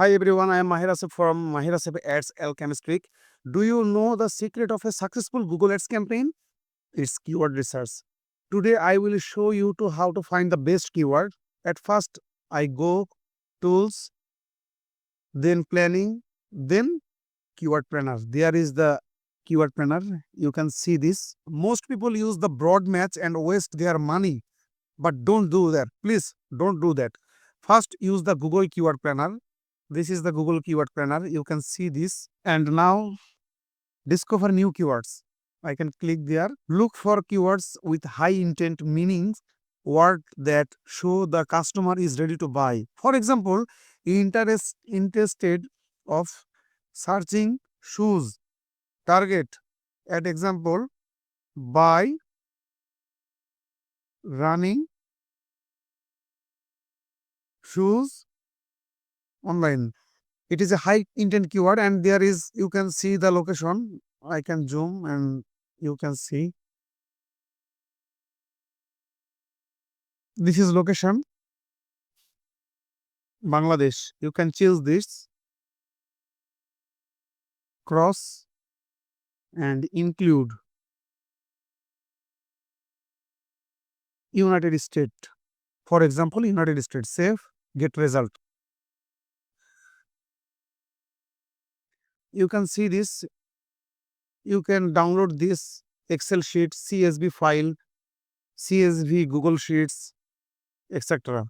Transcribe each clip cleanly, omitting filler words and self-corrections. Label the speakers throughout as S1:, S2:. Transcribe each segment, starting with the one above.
S1: Hi everyone, I am Mahir Asef from Mahir Asef AdsAlchemist. Do you know the secret of a successful Google Ads campaign? It's keyword research. Today I will show you to how to find the best keyword. At first I go tools, then planning, then keyword planner. There is the keyword planner. You can see this. Most people use the broad match and waste their money, but don't do that. Please don't do that. First use the Google keyword planner. This is the Google keyword planner. You can see this. And now discover new keywords. I can click there. Look for keywords with high intent meanings, word that show the customer is ready to buy. For example, interested of searching shoes. Target at example, buy running shoes online. It is a high intent keyword and there is, you can see the location. I can zoom and you can see. This is location, Bangladesh. You can choose this, cross and include United States. For example, United States. Save, get result. You can see this. You can download this Excel sheet, CSV file, CSV Google Sheets, etc.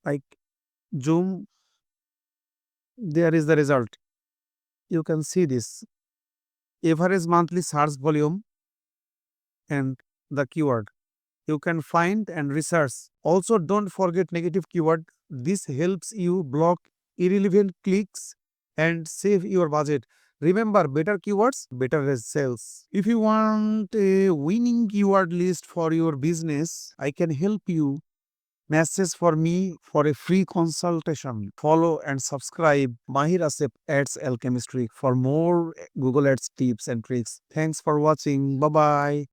S1: Like zoom, there is the result. You can see this average monthly search volume and the keyword. You can find and research. Also, don't forget negative keyword. This helps you block irrelevant clicks and save your budget. Remember, better keywords, better sales. If you want a winning keyword list for your business, I can help you. Message for me for a free consultation. Follow and subscribe Mahir Asef Ads Alchemistry for more Google Ads tips and tricks. Thanks for watching. Bye bye.